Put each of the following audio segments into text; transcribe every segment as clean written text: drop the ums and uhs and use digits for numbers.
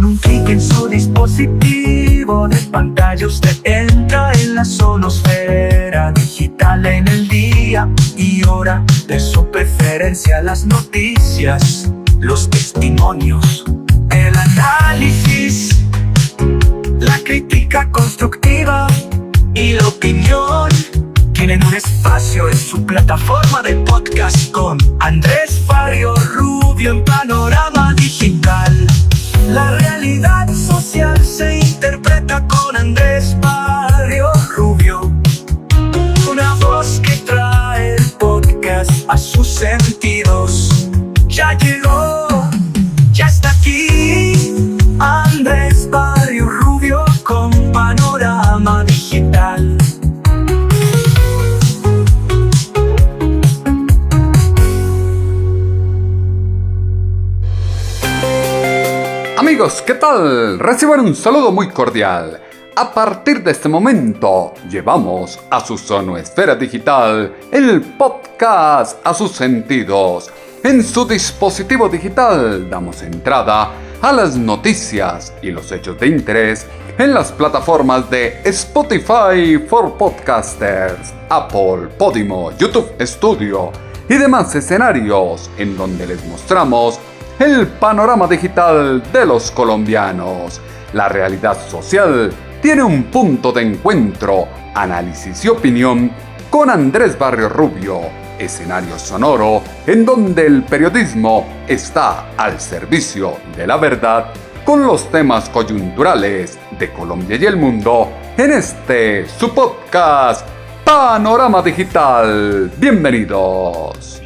un clic en su dispositivo de pantalla usted entra en la sonosfera digital en el día y hora de su preferencia. Las noticias, los testimonios, el análisis, la crítica constructiva y la opinión tienen un espacio en su plataforma de podcast con Andrés Barrio Rubio en Panorama Digital. La realidad social se interpreta con Andrés Barrio Rubio, una voz que trae el podcast a sus sentidos. Ya llegó, ya está aquí, Andrés Barrio Rubio con Panorama Digital. Amigos, ¿qué tal? Reciban un saludo muy cordial. A partir de este momento, llevamos a su sonoesfera digital el podcast a sus sentidos. En su dispositivo digital damos entrada a las noticias y los hechos de interés en las plataformas de Spotify for Podcasters, Apple, Podimo, YouTube Studio y demás escenarios en donde les mostramos el panorama digital de los colombianos. La realidad social tiene un punto de encuentro, análisis y opinión con Andrés Barrio Rubio, escenario sonoro en donde el periodismo está al servicio de la verdad con los temas coyunturales de Colombia y el mundo en este su podcast Panorama Digital. Bienvenidos.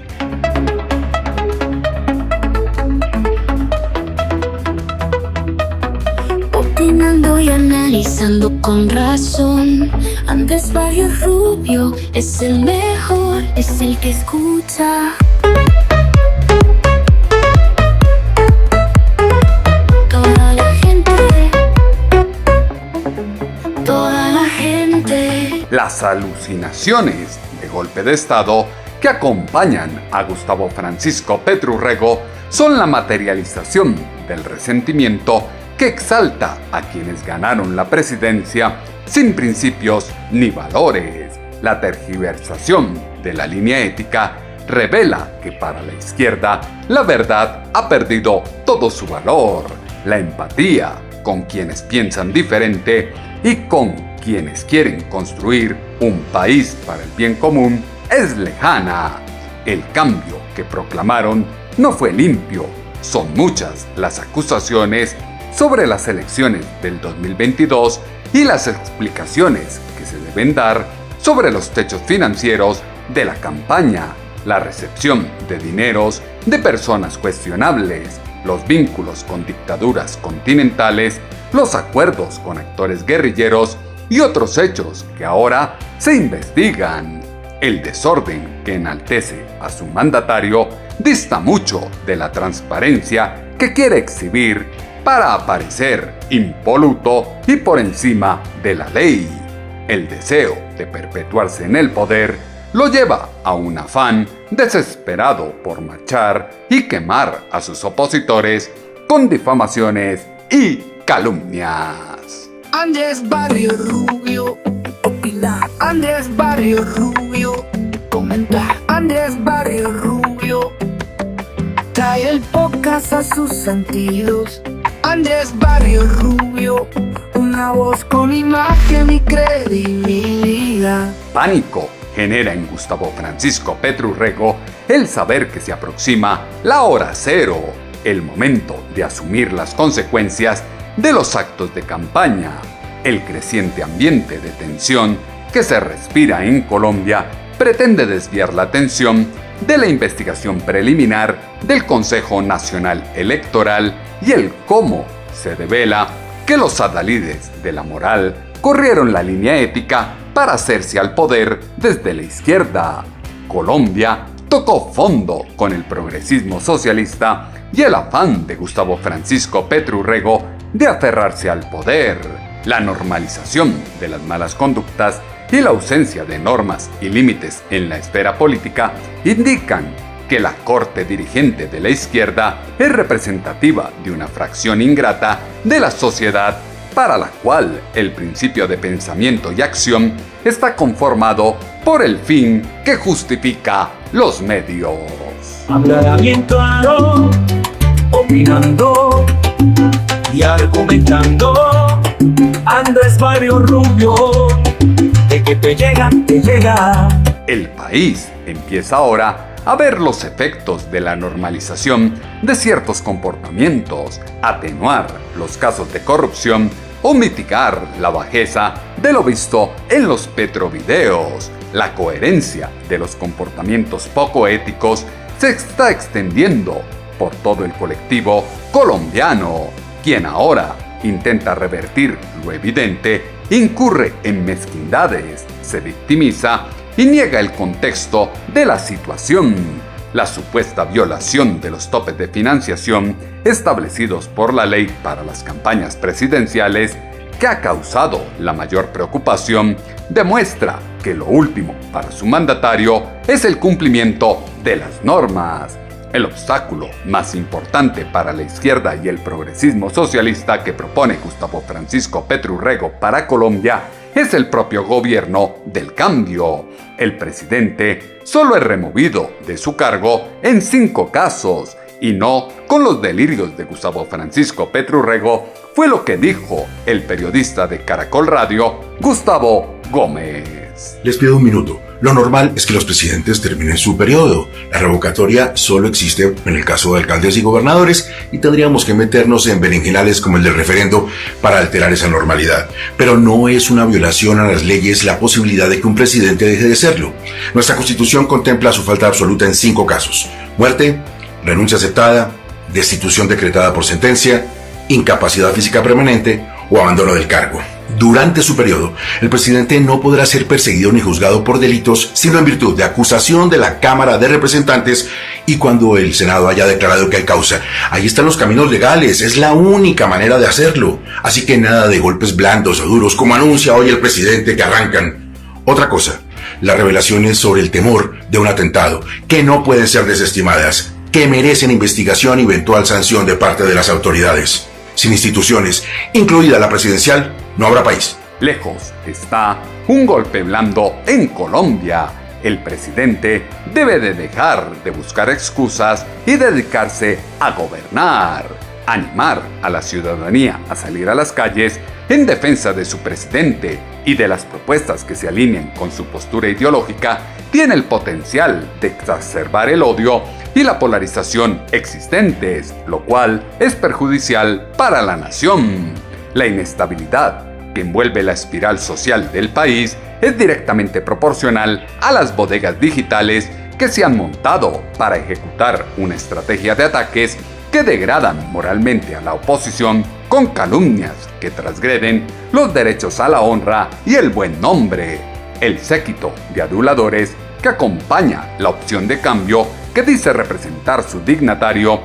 Opinando y analizando con razón, Andrés Barrio Rubio es el mejor, es el que escucha. Toda la gente. Las alucinaciones de golpe de Estado que acompañan a Gustavo Francisco Petro Urrego son la materialización del resentimiento que exalta a quienes ganaron la presidencia sin principios ni valores. La tergiversación de la línea ética revela que para la izquierda la verdad ha perdido todo su valor. La empatía con quienes piensan diferente y con quienes quieren construir un país para el bien común es lejana. El cambio que proclamaron no fue limpio. Son muchas las acusaciones sobre las elecciones del 2022 y las explicaciones que se deben dar sobre los techos financieros de la campaña, la recepción de dineros de personas cuestionables, los vínculos con dictaduras continentales, los acuerdos con actores guerrilleros y otros hechos que ahora se investigan. El desorden que enaltece a su mandatario dista mucho de la transparencia que quiere exhibir para aparecer impoluto y por encima de la ley. El deseo de perpetuarse en el poder lo lleva a un afán desesperado por marchar y quemar a sus opositores con difamaciones y calumnias. Andrés Barrio Rubio opina, Andrés Barrio Rubio comenta, Andrés Barrio Rubio trae el podcast a sus sentidos. Andrés Barrio Rubio, una voz con imagen y credibilidad. Pánico genera en Gustavo Francisco Petro Urrego el saber que se aproxima la hora cero, el momento de asumir las consecuencias de los actos de campaña. El creciente ambiente de tensión que se respira en Colombia pretende desviar la atención de la investigación preliminar del Consejo Nacional Electoral y el cómo se devela que los adalides de la moral corrieron la línea ética para hacerse al poder desde la izquierda. Colombia tocó fondo con el progresismo socialista y el afán de Gustavo Francisco Petro Urrego de aferrarse al poder. La normalización de las malas conductas y la ausencia de normas y límites en la esfera política indican que la corte dirigente de la izquierda es representativa de una fracción ingrata de la sociedad para la cual el principio de pensamiento y acción está conformado por el fin que justifica los medios. Hablará bien claro, opinando y argumentando. Andrés Mario Rubio, de que te llega, te llega. El país empieza ahora a ver los efectos de la normalización de ciertos comportamientos, atenuar los casos de corrupción o mitigar la bajeza de lo visto en los petrovideos. La coherencia de los comportamientos poco éticos se está extendiendo por todo el colectivo colombiano, quien ahora intenta revertir lo evidente, incurre en mezquindades, se victimiza y niega el contexto de la situación. La supuesta violación de los topes de financiación establecidos por la ley para las campañas presidenciales, que ha causado la mayor preocupación, demuestra que lo último para su mandatario es el cumplimiento de las normas. El obstáculo más importante para la izquierda y el progresismo socialista que propone Gustavo Francisco Petro Urrego para Colombia es el propio gobierno del cambio. El presidente solo es removido de su cargo en 5 casos, y no con los delirios de Gustavo Francisco Petro Urrego, fue lo que dijo el periodista de Caracol Radio, Gustavo Gómez. Les pido un minuto. Lo normal es que los presidentes terminen su periodo. La revocatoria solo existe en el caso de alcaldes y gobernadores y tendríamos que meternos en berenjenales como el del referendo para alterar esa normalidad. Pero no es una violación a las leyes la posibilidad de que un presidente deje de serlo. Nuestra Constitución contempla su falta absoluta en 5 casos: muerte, renuncia aceptada, destitución decretada por sentencia, incapacidad física permanente o abandono del cargo. Durante su periodo, el presidente no podrá ser perseguido ni juzgado por delitos, sino en virtud de acusación de la Cámara de Representantes y cuando el Senado haya declarado que hay causa. Ahí están los caminos legales, es la única manera de hacerlo. Así que nada de golpes blandos o duros, como anuncia hoy el presidente, que arrancan. Otra cosa, las revelaciones sobre el temor de un atentado, que no pueden ser desestimadas, que merecen investigación y eventual sanción de parte de las autoridades. Sin instituciones, incluida la presidencial, no habrá país. Lejos está un golpe blando en Colombia. El presidente debe de dejar de buscar excusas y dedicarse a gobernar, animar a la ciudadanía a salir a las calles en defensa de su presidente y de las propuestas que se alineen con su postura ideológica. Tiene el potencial de exacerbar el odio y la polarización existentes, lo cual es perjudicial para la nación. La inestabilidad que envuelve la espiral social del país es directamente proporcional a las bodegas digitales que se han montado para ejecutar una estrategia de ataques que degradan moralmente a la oposición con calumnias que transgreden los derechos a la honra y el buen nombre. El séquito de aduladores que acompaña la opción de cambio que dice representar su dignatario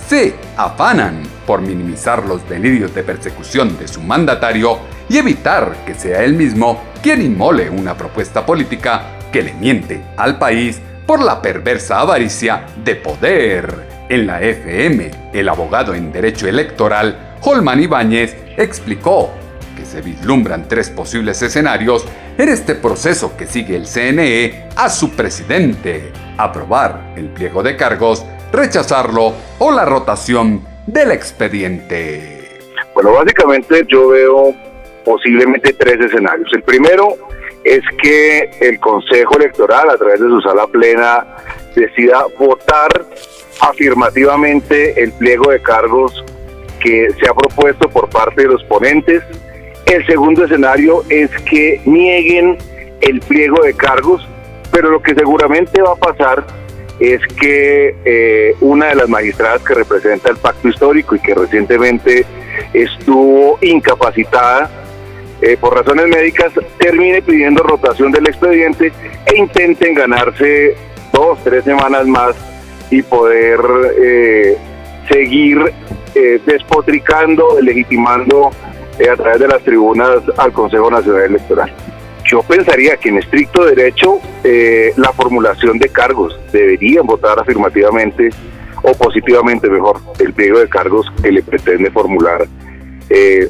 se afanan por minimizar los delirios de persecución de su mandatario y evitar que sea él mismo quien inmole una propuesta política que le miente al país por la perversa avaricia de poder. En la FM, el abogado en Derecho Electoral, Holman Ibáñez, explicó que se vislumbran 3 posibles escenarios en este proceso que sigue el CNE a su presidente: aprobar el pliego de cargos, rechazarlo o la rotación del expediente. Bueno, básicamente yo veo posiblemente 3 escenarios. El primero es que el Consejo Electoral, a través de su sala plena, decida votar afirmativamente el pliego de cargos que se ha propuesto por parte de los ponentes. El segundo escenario es que nieguen el pliego de cargos, pero lo que seguramente va a pasar es que una de las magistradas que representa el pacto histórico y que recientemente estuvo incapacitada por razones médicas, termine pidiendo rotación del expediente e intenten ganarse 2-3 semanas más y poder seguir despotricando, legitimando a través de las tribunas al Consejo Nacional Electoral. yo pensaría que en estricto derecho la formulación de cargos deberían votar afirmativamente o positivamente, mejor, el pliego de cargos que le pretende formular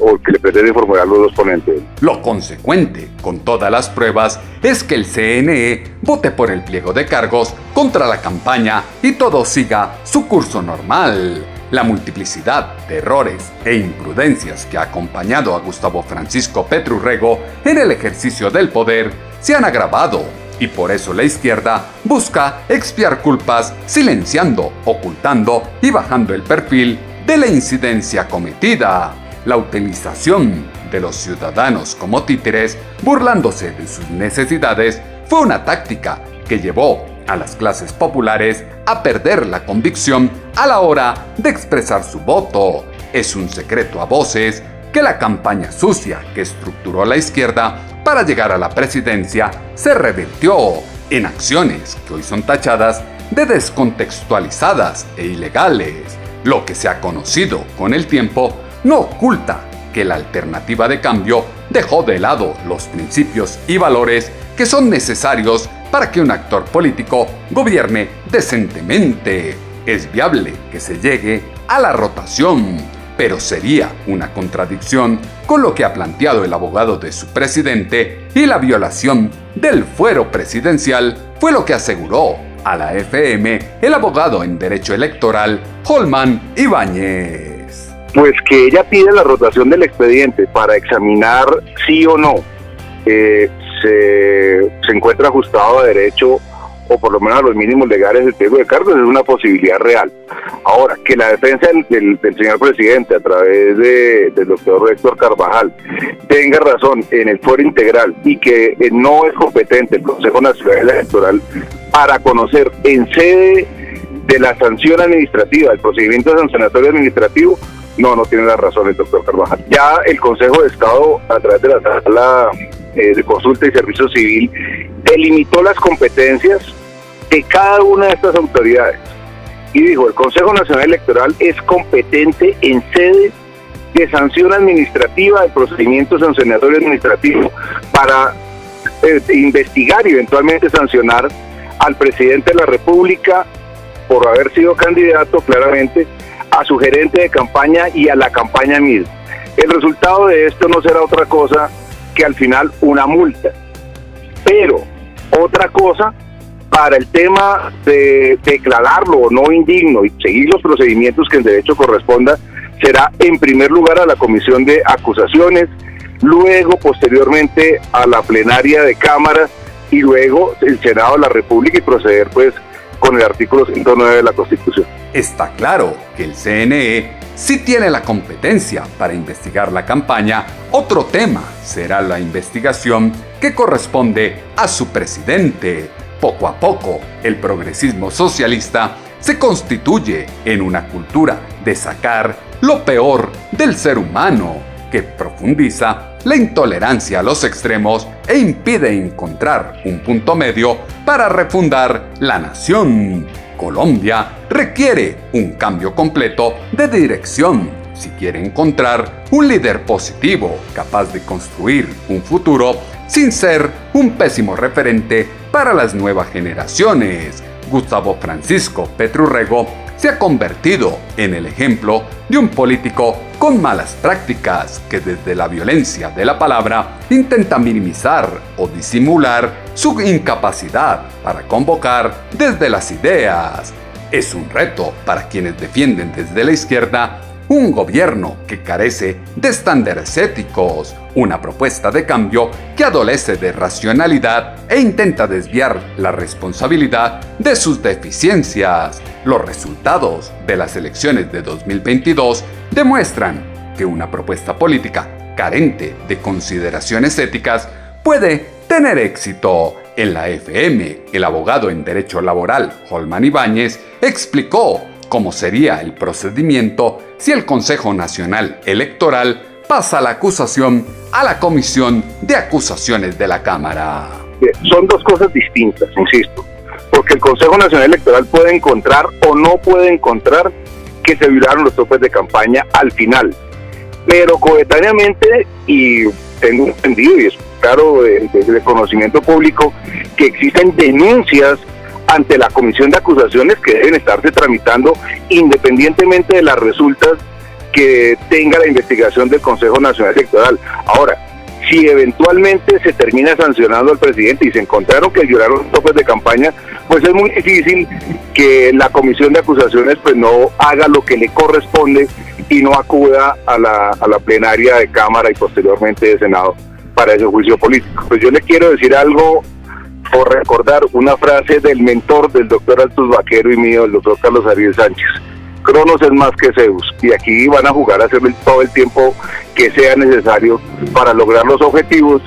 o que le pretenden formular los dos ponentes. Lo consecuente, con todas las pruebas, es que el CNE vote por el pliego de cargos contra la campaña y todo siga su curso normal. La multiplicidad de errores e imprudencias que ha acompañado a Gustavo Francisco Petru Rego en el ejercicio del poder se han agravado y por eso la izquierda busca expiar culpas silenciando, ocultando y bajando el perfil de la incidencia cometida. La utilización de los ciudadanos como títeres, burlándose de sus necesidades, fue una táctica que llevó a las clases populares a perder la convicción a la hora de expresar su voto. Es un secreto a voces que la campaña sucia que estructuró la izquierda para llegar a la presidencia se revirtió en acciones que hoy son tachadas de descontextualizadas e ilegales. Lo que se ha conocido con el tiempo no oculta que la alternativa de cambio dejó de lado los principios y valores que son necesarios para que un actor político gobierne decentemente. Es viable que se llegue a la rotación, pero sería una contradicción con lo que ha planteado el abogado de su presidente, y la violación del fuero presidencial fue lo que aseguró a la FM el abogado en Derecho Electoral, Holman Ibáñez. Pues que ella pide la rotación del expediente para examinar sí o no se encuentra ajustado a derecho o por lo menos a los mínimos legales del pliego de cargos es una posibilidad real. Ahora, que la defensa del señor presidente a través del doctor Héctor Carvajal tenga razón en el fuero integral y que no es competente el Consejo Nacional Electoral para conocer en sede de la sanción administrativa, el procedimiento sancionatorio administrativo, no tiene la razón el doctor Carvajal. Ya el Consejo de Estado, a través de la Sala de Consulta y Servicio Civil, delimitó las competencias de cada una de estas autoridades y dijo: el Consejo Nacional Electoral es competente en sede de sanción administrativa, de procedimiento sancionatorio administrativo, para investigar y eventualmente sancionar al presidente de la República por haber sido candidato, claramente, a su gerente de campaña y a la campaña misma. El resultado de esto no será otra cosa que al final una multa. Pero otra cosa, para el tema de declararlo o no indigno y seguir los procedimientos que en derecho corresponda, será en primer lugar a la Comisión de Acusaciones, luego posteriormente a la plenaria de Cámara y luego el Senado de la República, y proceder pues con el artículo 109 de la Constitución. Está claro que el CNE sí tiene la competencia para investigar la campaña. Otro tema será la investigación que corresponde a su presidente. Poco a poco, el progresismo socialista se constituye en una cultura de sacar lo peor del ser humano, que profundiza la intolerancia a los extremos e impide encontrar un punto medio para refundar la nación. Colombia requiere un cambio completo de dirección si quiere encontrar un líder positivo capaz de construir un futuro sin ser un pésimo referente para las nuevas generaciones. Gustavo Francisco Petru Rego se ha convertido en el ejemplo de un político con malas prácticas que desde la violencia de la palabra intenta minimizar o disimular su incapacidad para convocar desde las ideas. Es un reto para quienes defienden desde la izquierda un gobierno que carece de estándares éticos, una propuesta de cambio que adolece de racionalidad e intenta desviar la responsabilidad de sus deficiencias. Los resultados de las elecciones de 2022 demuestran que una propuesta política carente de consideraciones éticas puede tener éxito. En la FM, el abogado en Derecho Laboral, Holman Ibáñez, explicó cómo sería el procedimiento si el Consejo Nacional Electoral pasa la acusación a la Comisión de Acusaciones de la Cámara. Son dos cosas distintas, insisto, porque el Consejo Nacional Electoral puede encontrar o no puede encontrar que se violaron los topes de campaña al final, pero coetáneamente, y tengo entendido y es claro de conocimiento público que existen denuncias ante la comisión de acusaciones que deben estarse tramitando independientemente de las resultas que tenga la investigación del Consejo Nacional Electoral. Ahora, si eventualmente se termina sancionando al presidente y se encontraron que violaron los topes de campaña, pues es muy difícil que la comisión de acusaciones pues no haga lo que le corresponde y no acuda a la plenaria de Cámara y posteriormente de Senado para ese juicio político. Pues yo le quiero decir algo o recordar una frase del mentor del doctor Altus Vaquero y mío, el doctor Carlos Ariel Sánchez: Cronos es más que Zeus, y aquí van a jugar a hacerle todo el tiempo que sea necesario para lograr los objetivos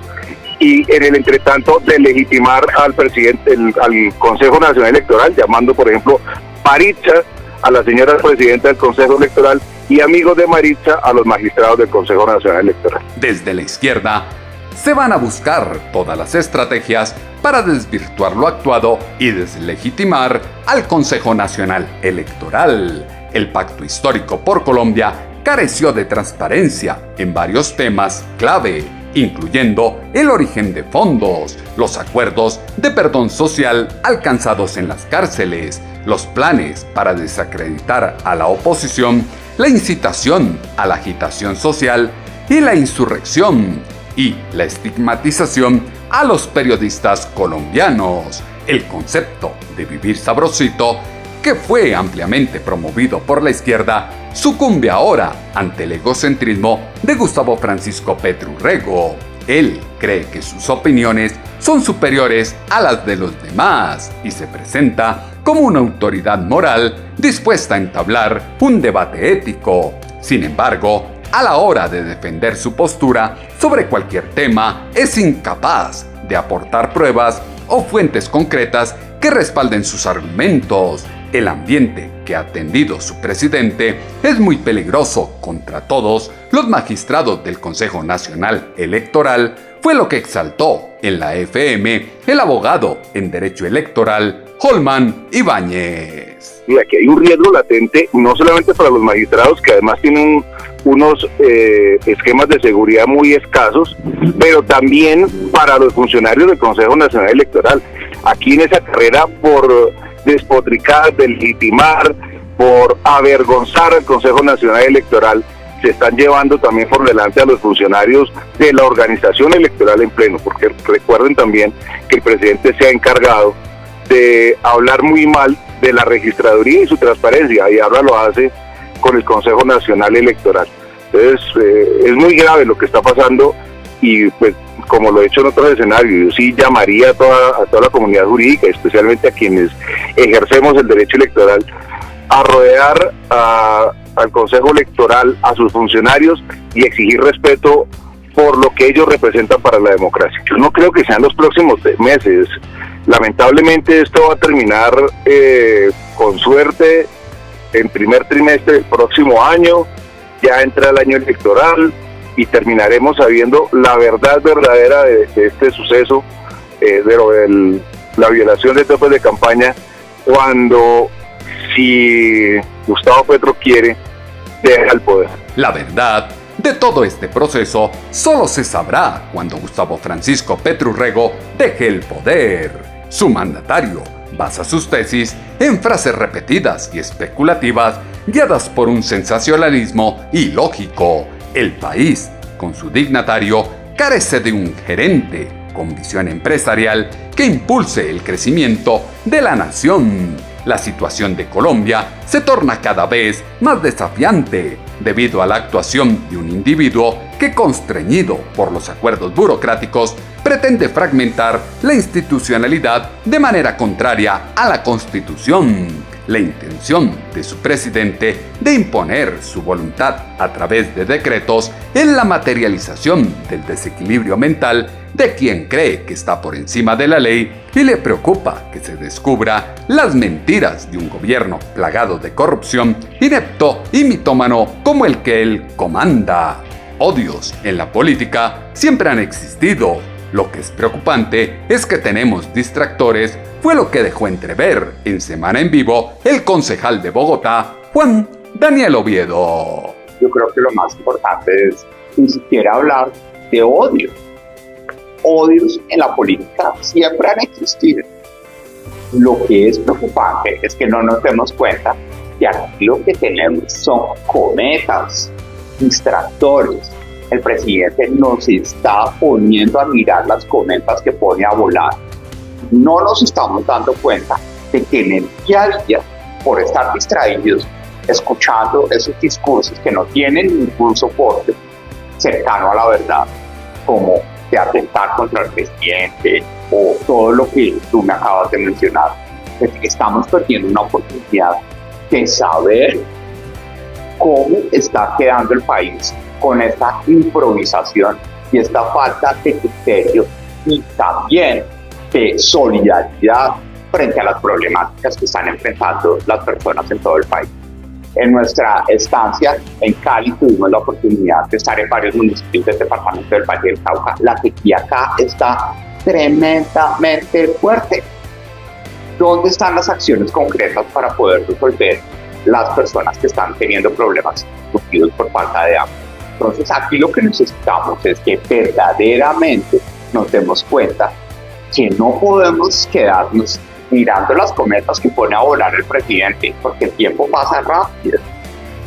y en el entretanto de legitimar al presidente, al Consejo Nacional Electoral, llamando por ejemplo Maritza a la señora presidenta del Consejo Electoral y amigos de Maritza a los magistrados del Consejo Nacional Electoral. Desde la izquierda se van a buscar todas las estrategias para desvirtuar lo actuado y deslegitimar al Consejo Nacional Electoral. El pacto histórico por Colombia careció de transparencia en varios temas clave, incluyendo el origen de fondos, los acuerdos de perdón social alcanzados en las cárceles, los planes para desacreditar a la oposición, la incitación a la agitación social y la insurrección, y la estigmatización a los periodistas colombianos. El concepto de vivir sabrosito, que fue ampliamente promovido por la izquierda, sucumbe ahora ante el egocentrismo de Gustavo Francisco Petru Rego. Él cree que sus opiniones son superiores a las de los demás y se presenta como una autoridad moral dispuesta a entablar un debate ético. Sin embargo, a la hora de defender su postura sobre cualquier tema, es incapaz de aportar pruebas o fuentes concretas que respalden sus argumentos. El ambiente que ha tendido su presidente es muy peligroso contra todos los magistrados del Consejo Nacional Electoral, fue lo que exaltó en la FM el abogado en Derecho Electoral Holman Ibáñez. Y aquí hay un riesgo latente, no solamente para los magistrados, que además tienen unos esquemas de seguridad muy escasos, pero también para los funcionarios del Consejo Nacional Electoral. Aquí en esa carrera por despotricar, delegitimar, por avergonzar al Consejo Nacional Electoral, se están llevando también por delante a los funcionarios de la organización electoral en pleno, porque recuerden también que el presidente se ha encargado de hablar muy mal de la registraduría y su transparencia, y ahora lo hace con el Consejo Nacional Electoral. Entonces es muy grave lo que está pasando y pues como lo he hecho en otros escenarios, yo sí llamaría a toda la comunidad jurídica, especialmente a quienes ejercemos el derecho electoral, a rodear al Consejo Electoral, a sus funcionarios y exigir respeto por lo que ellos representan para la democracia. Yo no creo que sean los próximos meses. Lamentablemente esto va a terminar con suerte en primer trimestre del próximo año, ya entra el año electoral y terminaremos sabiendo la verdad verdadera de este suceso, de la violación de topes de campaña, cuando, si Gustavo Petro quiere, deja el poder. La verdad de todo este proceso solo se sabrá cuando Gustavo Francisco Petru Rego deje el poder. Su mandatario basa sus tesis en frases repetidas y especulativas guiadas por un sensacionalismo ilógico. El país, con su dignatario, carece de un gerente con visión empresarial que impulse el crecimiento de la nación. La situación de Colombia se torna cada vez más desafiante debido a la actuación de un individuo que, constreñido por los acuerdos burocráticos, pretende fragmentar la institucionalidad de manera contraria a la Constitución. La intención de su presidente de imponer su voluntad a través de decretos es la materialización del desequilibrio mental de quien cree que está por encima de la ley y le preocupa que se descubra las mentiras de un gobierno plagado de corrupción, inepto y mitómano como el que él comanda. Odios en la política siempre han existido. Lo que es preocupante es que tenemos distractores, fue lo que dejó entrever en Semana en Vivo el concejal de Bogotá, Juan Daniel Oviedo. Yo creo que lo más importante es ni siquiera hablar de odio, odios en la política siempre han existido. Lo que es preocupante es que no nos demos cuenta que aquí lo que tenemos son cometas, distractores. El presidente nos está poniendo a mirar las cometas que pone a volar. No nos estamos dando cuenta de que en el día a día, por estar distraídos, escuchando esos discursos que no tienen ningún soporte cercano a la verdad, como de atentar contra el presidente o todo lo que tú me acabas de mencionar, pues estamos perdiendo una oportunidad de saber cómo está quedando el país con esta improvisación y esta falta de criterio y también de solidaridad frente a las problemáticas que están enfrentando las personas en todo el país. En nuestra estancia en Cali tuvimos la oportunidad de estar en varios municipios del departamento del Valle del Cauca. La sequía acá está tremendamente fuerte. ¿Dónde están las acciones concretas para poder resolver las personas que están teniendo problemas surgidos por falta de agua? Entonces aquí lo que necesitamos es que verdaderamente nos demos cuenta que no podemos quedarnos mirando las cometas que pone a volar el presidente, porque el tiempo pasa rápido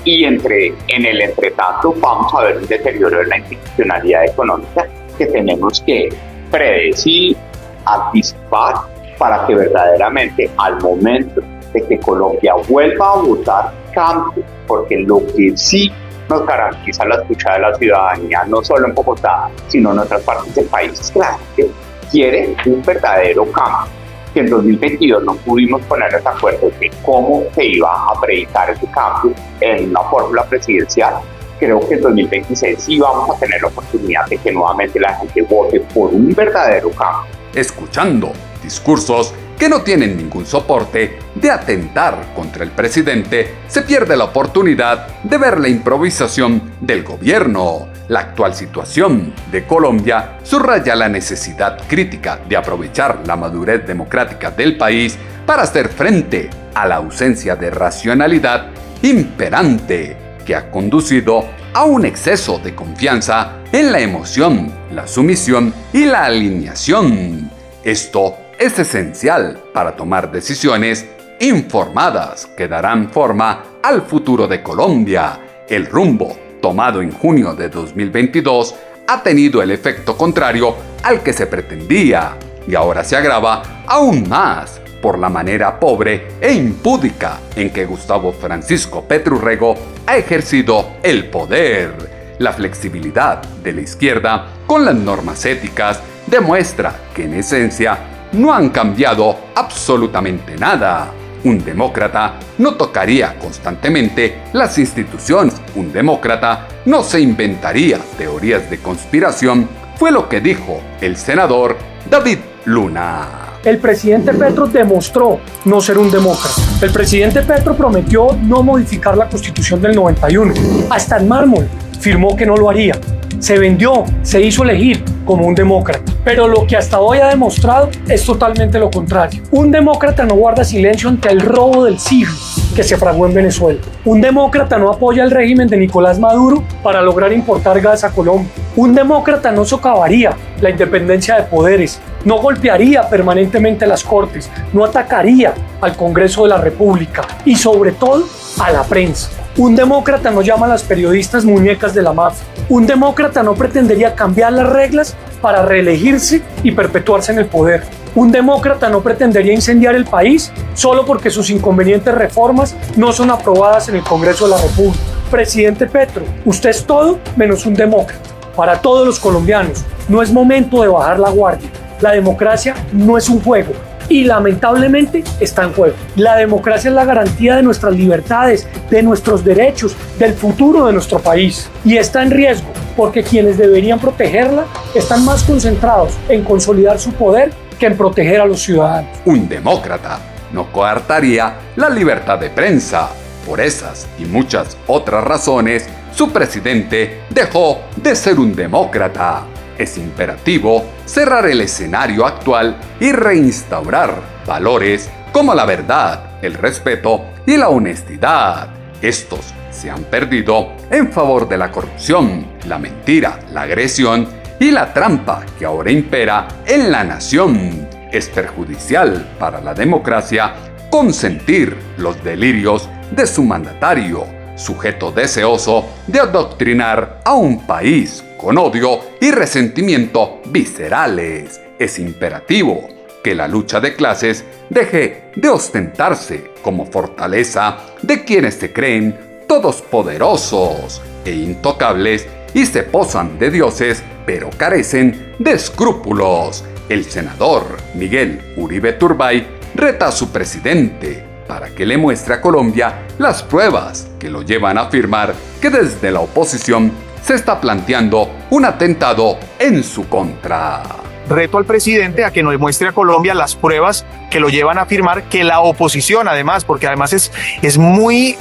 y en el entretanto vamos a ver un deterioro de la institucionalidad económica que tenemos que predecir, anticipar, para que verdaderamente al momento de que Colombia vuelva a votar cambie, porque lo que sí nos garantiza la escucha de la ciudadanía, no solo en Bogotá, sino en otras partes del país, es que la gente quiere un verdadero cambio. Que en 2022 no pudimos ponernos de acuerdo de cómo se iba a predicar ese cambio en una fórmula presidencial. Creo que en 2026 sí vamos a tener la oportunidad de que nuevamente la gente vote por un verdadero cambio. Escuchando discursos que no tienen ningún soporte de atentar contra el presidente, se pierde la oportunidad de ver la improvisación del gobierno. La actual situación de Colombia subraya la necesidad crítica de aprovechar la madurez democrática del país para hacer frente a la ausencia de racionalidad imperante que ha conducido a un exceso de confianza en la emoción, la sumisión y la alineación. Esto es esencial para tomar decisiones informadas que darán forma al futuro de Colombia. El rumbo tomado en junio de 2022 ha tenido el efecto contrario al que se pretendía y ahora se agrava aún más por la manera pobre e impúdica en que Gustavo Francisco Petro Rego ha ejercido el poder. La flexibilidad de la izquierda con las normas éticas demuestra que en esencia no han cambiado absolutamente nada. Un demócrata no tocaría constantemente las instituciones. Un demócrata no se inventaría teorías de conspiración, fue lo que dijo el senador David Luna. El presidente Petro demostró no ser un demócrata. El presidente Petro prometió no modificar la Constitución del 91. Hasta en mármol firmó que no lo haría. Se vendió, se hizo elegir como un demócrata. Pero lo que hasta hoy ha demostrado es totalmente lo contrario. Un demócrata no guarda silencio ante el robo del siglo que se fraguó en Venezuela. Un demócrata no apoya el régimen de Nicolás Maduro para lograr importar gas a Colombia. Un demócrata no socavaría la independencia de poderes, no golpearía permanentemente las Cortes, no atacaría al Congreso de la República y sobre todo a la prensa. Un demócrata no llama a las periodistas muñecas de la mafia. Un demócrata no pretendería cambiar las reglas para reelegirse y perpetuarse en el poder. Un demócrata no pretendería incendiar el país solo porque sus inconvenientes reformas no son aprobadas en el Congreso de la República. Presidente Petro, usted es todo menos un demócrata. Para todos los colombianos, no es momento de bajar la guardia. La democracia no es un juego y lamentablemente está en juego. La democracia es la garantía de nuestras libertades, de nuestros derechos, del futuro de nuestro país. Y está en riesgo porque quienes deberían protegerla están más concentrados en consolidar su poder que en proteger a los ciudadanos. Un demócrata no coartaría la libertad de prensa. Por esas y muchas otras razones, su presidente dejó de ser un demócrata. Es imperativo cerrar el escenario actual y reinstaurar valores como la verdad, el respeto y la honestidad. Estos se han perdido en favor de la corrupción, la mentira, la agresión y la trampa que ahora impera en la nación. Es perjudicial para la democracia consentir los delirios de su mandatario, sujeto deseoso de adoctrinar a un país con odio y resentimiento viscerales. Es imperativo que la lucha de clases deje de ostentarse como fortaleza de quienes se creen todopoderosos e intocables y se posan de dioses, pero carecen de escrúpulos. El senador Miguel Uribe Turbay reta a su presidente para que le muestre a Colombia las pruebas que lo llevan a afirmar que desde la oposición se está planteando un atentado en su contra. Reto al presidente a que nos muestre a Colombia las pruebas que lo llevan a afirmar que la oposición, además, porque además es muy,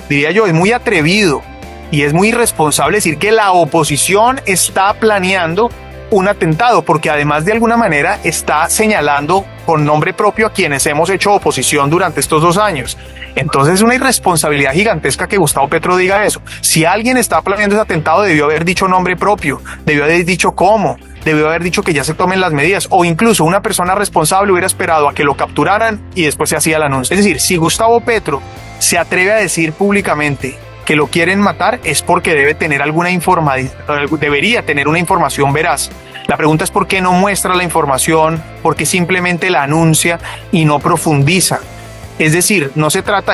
diría yo, es muy atrevido y es muy irresponsable decir que la oposición está planeando un atentado, porque además de alguna manera está señalando con nombre propio a quienes hemos hecho oposición durante estos 2 años. Entonces es una irresponsabilidad gigantesca que Gustavo Petro diga eso. Si alguien está planeando ese atentado, debió haber dicho nombre propio, debió haber dicho cómo, debió haber dicho que ya se tomen las medidas, o incluso una persona responsable hubiera esperado a que lo capturaran y después se hacía el anuncio. Es decir, si Gustavo Petro se atreve a decir públicamente que lo quieren matar, es porque debe tener debería tener una información veraz. La pregunta es por qué no muestra la información, por qué simplemente la anuncia y no profundiza. Es decir,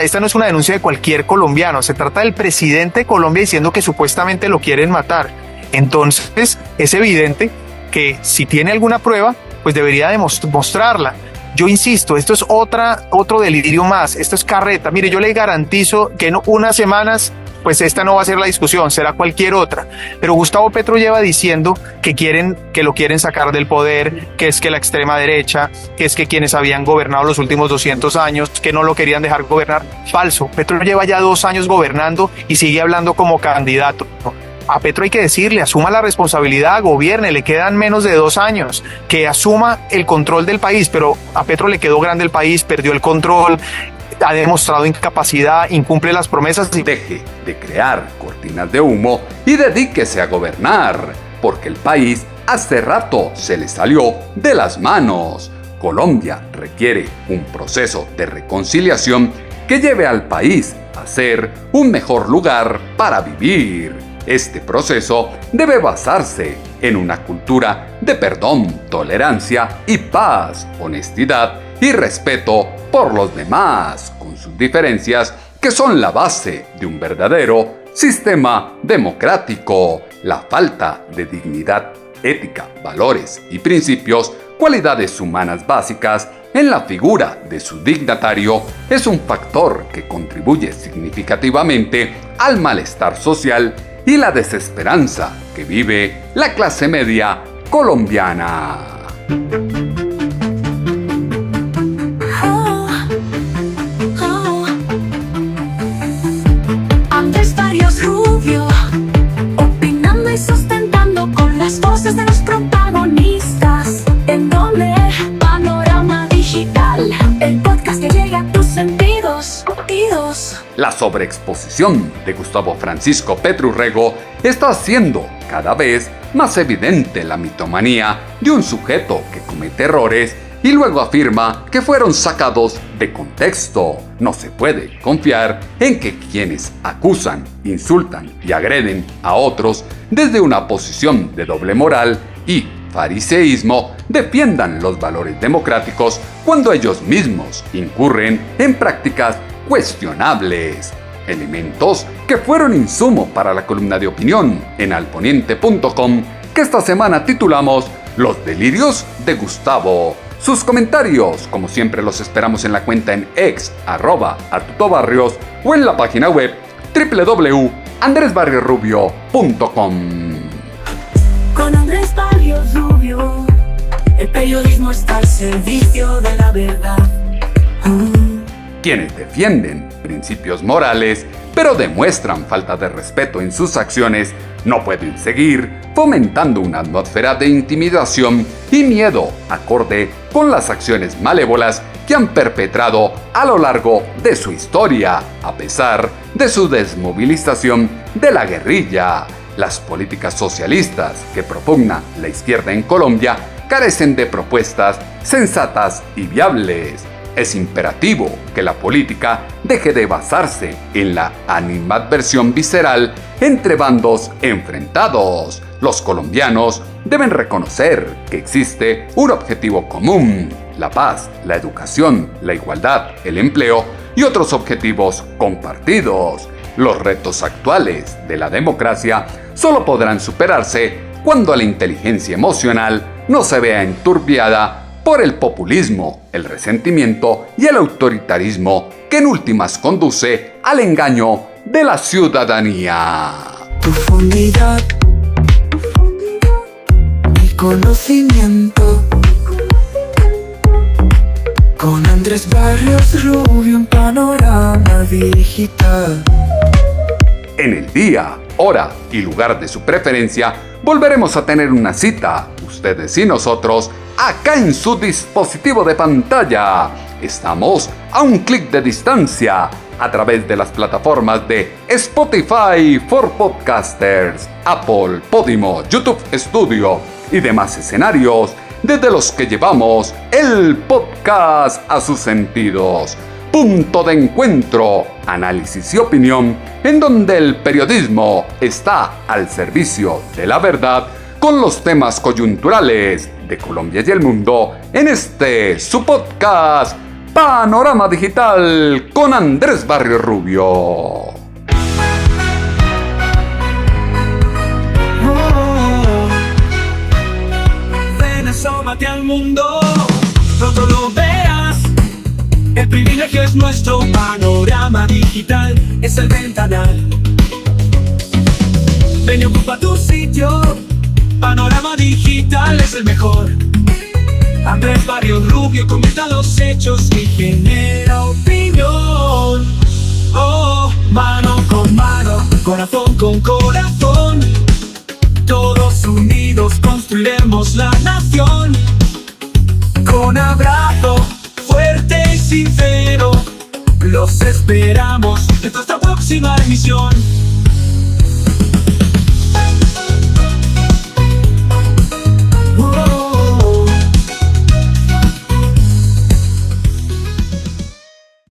esta no es una denuncia de cualquier colombiano, se trata del presidente de Colombia diciendo que supuestamente lo quieren matar. Entonces, es evidente que si tiene alguna prueba, pues debería mostrarla. Yo insisto, esto es otro delirio más, esto es carreta. Mire, yo le garantizo que en unas semanas, pues esta no va a ser la discusión, será cualquier otra. Pero Gustavo Petro lleva diciendo que lo quieren sacar del poder, que es que la extrema derecha, que es que quienes habían gobernado los últimos 200 años, que no lo querían dejar gobernar. Falso, Petro lleva ya 2 años gobernando y sigue hablando como candidato. A Petro hay que decirle, asuma la responsabilidad, gobierne, le quedan menos de 2 años, que asuma el control del país, pero a Petro le quedó grande el país, perdió el control, ha demostrado incapacidad, incumple las promesas. Deje de crear cortinas de humo y dedíquese a gobernar, porque el país hace rato se le salió de las manos. Colombia requiere un proceso de reconciliación que lleve al país a ser un mejor lugar para vivir. Este proceso debe basarse en una cultura de perdón, tolerancia y paz, honestidad y respeto por los demás, con sus diferencias que son la base de un verdadero sistema democrático. La falta de dignidad, ética, valores y principios, cualidades humanas básicas en la figura de su dignatario, es un factor que contribuye significativamente al malestar social y la desesperanza que vive la clase media colombiana. Andrés Barrios Rubio, opinando y sustentando con las voces de los protagonistas. En Doble Panorama Digital, el podcast que llega a tus sentidos. La sobreexposición de Gustavo Francisco Petro Urrego está haciendo cada vez más evidente la mitomanía de un sujeto que comete errores y luego afirma que fueron sacados de contexto. No se puede confiar en que quienes acusan, insultan y agreden a otros desde una posición de doble moral y fariseísmo defiendan los valores democráticos cuando ellos mismos incurren en prácticas cuestionables. Elementos que fueron insumo para la columna de opinión en alponiente.com que esta semana titulamos Los delirios de Gustavo. Sus comentarios, como siempre, los esperamos en la cuenta en ex @artutobarrios o en la página web www.andresbarriosrubio.com. Con Andrés Barrios Rubio, el periodismo está al servicio de la verdad. Quienes defienden principios morales, pero demuestran falta de respeto en sus acciones, no pueden seguir fomentando una atmósfera de intimidación y miedo acorde con las acciones malévolas que han perpetrado a lo largo de su historia, a pesar de su desmovilización de la guerrilla. Las políticas socialistas que propugna la izquierda en Colombia carecen de propuestas sensatas y viables. Es imperativo que la política deje de basarse en la animadversión visceral entre bandos enfrentados. Los colombianos deben reconocer que existe un objetivo común: la paz, la educación, la igualdad, el empleo y otros objetivos compartidos. Los retos actuales de la democracia solo podrán superarse cuando la inteligencia emocional no se vea enturbiada por el populismo, el resentimiento y el autoritarismo, que en últimas conduce al engaño de la ciudadanía. Profundidad y conocimiento. Con Andrés Barrios Rubio, un panorama digital. En el día, hora y lugar de su preferencia, volveremos a tener una cita, ustedes y nosotros, acá en su dispositivo de pantalla. Estamos a un clic de distancia a través de las plataformas de Spotify for Podcasters, Apple, Podimo, YouTube Studio y demás escenarios desde los que llevamos el podcast a sus sentidos. Punto de encuentro, análisis y opinión, en donde el periodismo está al servicio de la verdad con los temas coyunturales de Colombia y el mundo en este su podcast Panorama Digital con Andrés Barrios Rubio. Ven, asómate al mundo, pronto lo verás. El privilegio es nuestro, Panorama Digital es el ventanal. Ven y ocupa tu sitio, Panorama Digital es el mejor. Andrés Barrios Rubio comenta los hechos y genera opinión. Oh, mano con mano, corazón con corazón, todos unidos construiremos la nación. Con abrazo fuerte y sincero, los esperamos en nuestra próxima emisión.